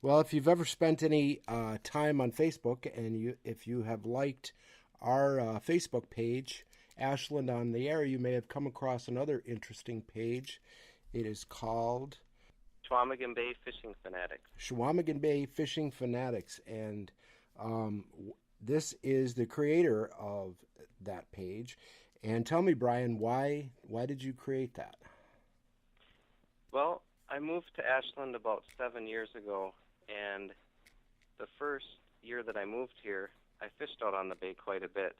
Well, if you've ever spent any time on Facebook and if you have liked our Facebook page, Ashland on the Air, you may have come across another interesting page. It is called Chequamegon Bay Fishing Fanatics. Chequamegon Bay Fishing Fanatics, and this is the creator of that page. And tell me, Brian, why did you create that? Well, I moved to Ashland about 7 years ago, and the first year that I moved here, I fished out on the bay quite a bit,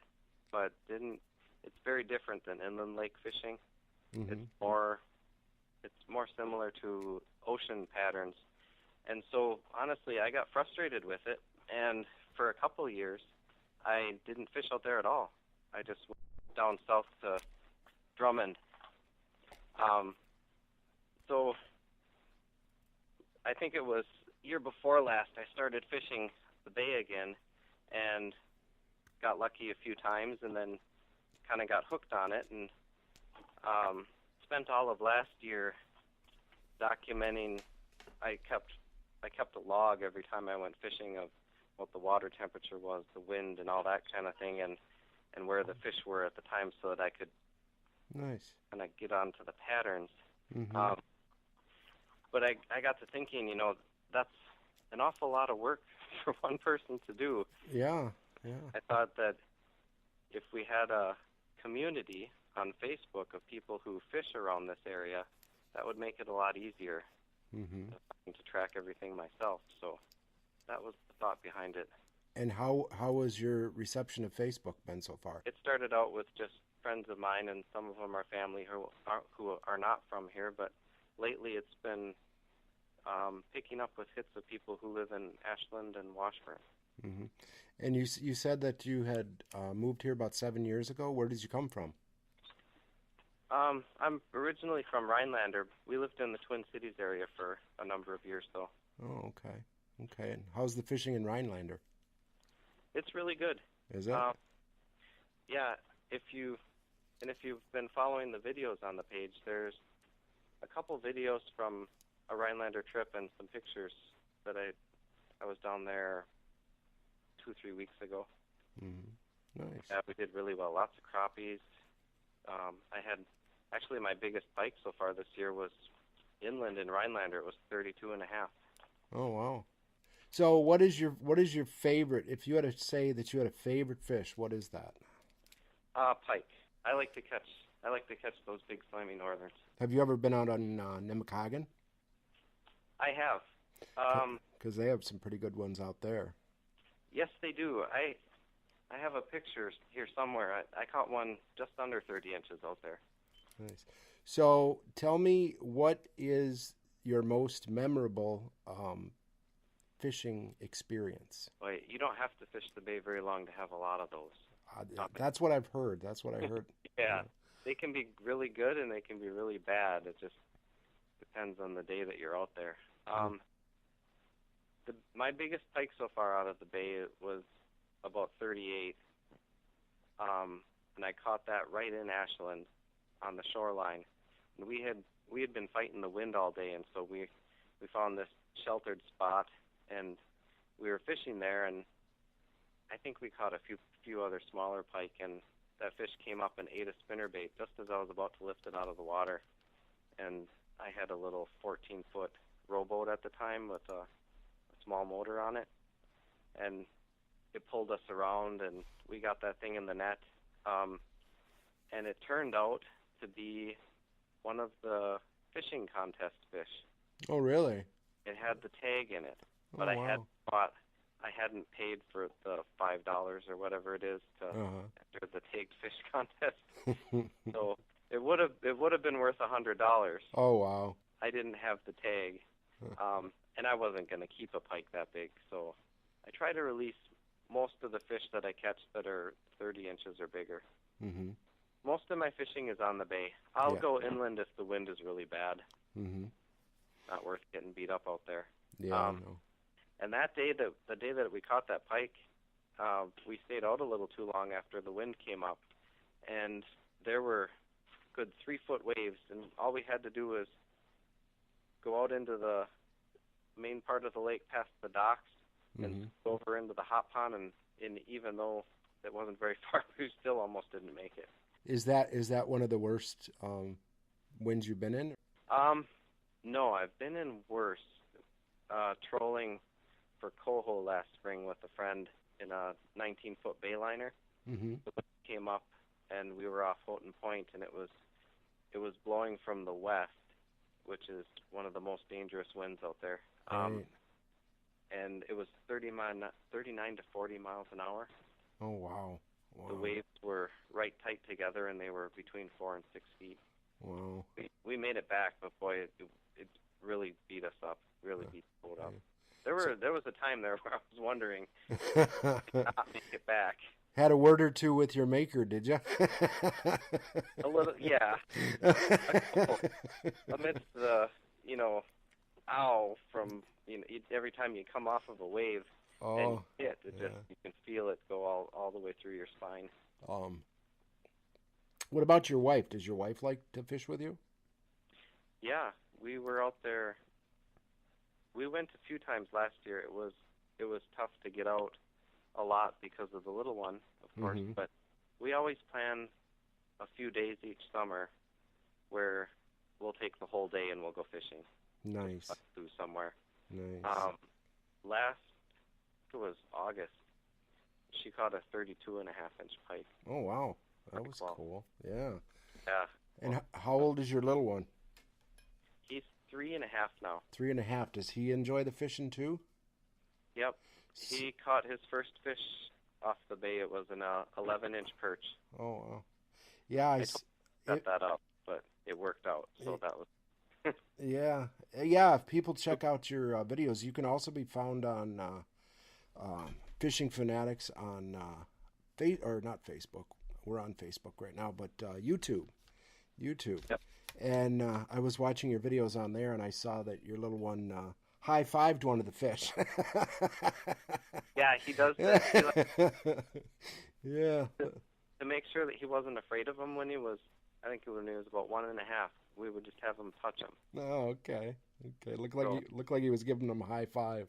but didn't. It's very different than inland lake fishing. It's Mm-hmm. more, it's more similar to ocean patterns, and so honestly, I got frustrated with it, and for a couple of years, I didn't fish out there at all. I just went down south to Drummond. Um, so I think it was year before last I started fishing the bay again and got lucky a few times and then kind of got hooked on it and spent all of last year documenting. I kept I kept a log every time I went fishing of what the water temperature was, the wind, and all that kind of thing, and where the fish were at the time, so that I could Nice. kind of get onto the patterns. Mm-hmm. Um, but I got to thinking, that's an awful lot of work for one person to do. Yeah. Yeah. I thought that if we had a community on Facebook of people who fish around this area, that would make it a lot easier Mm-hmm. to track everything myself. So that was the thought behind it. And how has your reception of Facebook been so far? It started out with just friends of mine, and some of them are family who are not from here. But lately, it's been picking up with hits of people who live in Ashland and Washburn. Mm-hmm. And you said that you had moved here about 7 years ago. Where did you come from? I'm originally from Rhinelander. We lived in the Twin Cities area for a number of years, though. Oh, okay. Okay. And how's the fishing in Rhinelander? It's really good. Is it? Um, yeah, if you've been following the videos on the page, there's a couple videos from a Rhinelander trip and some pictures that I was down there 2-3 weeks ago. Mm-hmm. Nice. Yeah, we did really well. Lots of crappies. I had actually my biggest bite so far this year was inland in Rhinelander. It was 32 and a half. Oh, wow. So what is your favorite? If you had to say that you had a favorite fish, what is that? Pike. I like to catch those big slimy northerns. Have you ever been out on Chequamegon? I have. Because they have some pretty good ones out there. Yes, they do. I have a picture here somewhere. I caught one just under 30 inches out there. Nice. So tell me, what is your most memorable fishing experience? Well, you don't have to fish the bay very long to have a lot of those. That's what I've heard. That's what I heard. Yeah, Yeah. they can be really good and they can be really bad. It just depends on the day that you're out there. My biggest pike so far out of the bay was about 38, and I caught that right in Ashland on the shoreline. And we had been fighting the wind all day, and so we found this sheltered spot, and we were fishing there, and I think we caught a few other smaller pike, and that fish came up and ate a spinnerbait just as I was about to lift it out of the water. And I had a little 14-foot rowboat at the time with a small motor on it, and it pulled us around, and we got that thing in the net. And it turned out to be one of the fishing contest fish. Oh, really? It had the tag in it, Oh, but wow. I hadn't paid for the $5 or whatever it is to Uh-huh. enter the tagged fish contest. So it would have been worth $100. Oh, wow. I didn't have the tag, Huh. and I wasn't going to keep a pike that big. So I try to release most of the fish that I catch that are 30 inches or bigger. Mm-hmm. Most of my fishing is on the bay. I'll Yeah. go inland if the wind is really bad. Mm-hmm. Not worth getting beat up out there. Yeah, I Um, know. And the day that we caught that pike, we stayed out a little too long after the wind came up, and there were good 3-foot waves, and all we had to do was go out into the main part of the lake past the docks and Mm-hmm. over into the hot pond, and even though it wasn't very far, we still almost didn't make it. Is that one of the worst winds you've been in? No, I've been in worse. Trolling for coho last spring with a friend in a 19-foot bayliner. Mm-hmm. The wind came up, and we were off Houghton Point, and it was blowing from the west, which is one of the most dangerous winds out there. Right. And it was 39 to 40 miles an hour. Oh, wow. The waves were right tight together, and they were between 4 and 6 feet. Wow. We made it back, but boy, it really beat us up. Really beat the boat up. There was a time there where I was wondering if I could not make it back. Had a word or two with your maker, did you? A little, yeah. A couple. Amidst the, ow from every time you come off of a wave and hit, you can feel it go all the way through your spine. What about your wife? Does your wife like to fish with you? Yeah, we were out there. We went a few times last year. It was tough to get out a lot because of the little one, of course. Mm-hmm. But we always plan a few days each summer where we'll take the whole day and we'll go fishing. Nice. Through somewhere. Nice. It was August. She caught a 32.5-inch pike. Oh, wow. That was cool. Yeah. Yeah. And how old is your little one? He's 3.5 now. 3.5. Does he enjoy the fishing too? Yep. He caught his first fish off the bay. It was an 11-inch perch. Oh, wow. Yeah, I set that up, but it worked out. So that was. Yeah. If people check out your videos, you can also be found on Fishing Fanatics on not Facebook. We're on Facebook right now, but YouTube. Yep. And I was watching your videos on there, and I saw that your little one high-fived one of the fish. Yeah, he does that. Yeah. To make sure that he wasn't afraid of him when he was about 1.5, we would just have him touch him. Oh, okay. Looked like he was giving him a high five.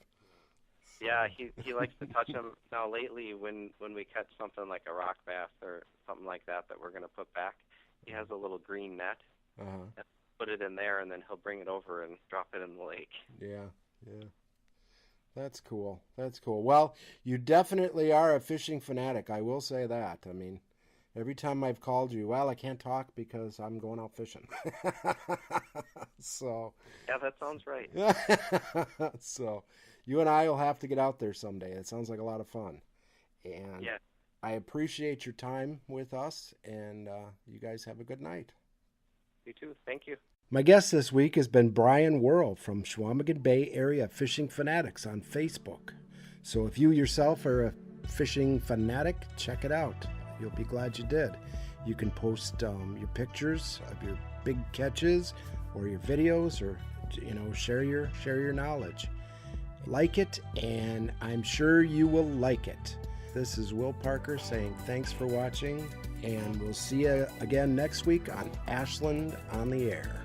Yeah, he likes to touch them. Now lately, when we catch something like a rock bass or something like that we're going to put back, he has a little green net. Uh-huh. Put it in there, and then he'll bring it over and drop it in the lake. Yeah. That's cool. Well, you definitely are a fishing fanatic. I will say that. I mean, every time I've called you, well, I can't talk because I'm going out fishing. So. Yeah, that sounds right. So, you and I will have to get out there someday. It sounds like a lot of fun. And yeah. I appreciate your time with us, and you guys have a good night. You too. Thank you. My guest this week has been Brian Worrell from Chequamegon Bay Area Fishing Fanatics on Facebook. So if you yourself are a fishing fanatic, check it out. You'll be glad you did. You can post your pictures of your big catches or your videos, or share your knowledge. Like it, and I'm sure you will like it. This is Will Parker saying thanks for watching, and we'll see you again next week on Ashland On The Air.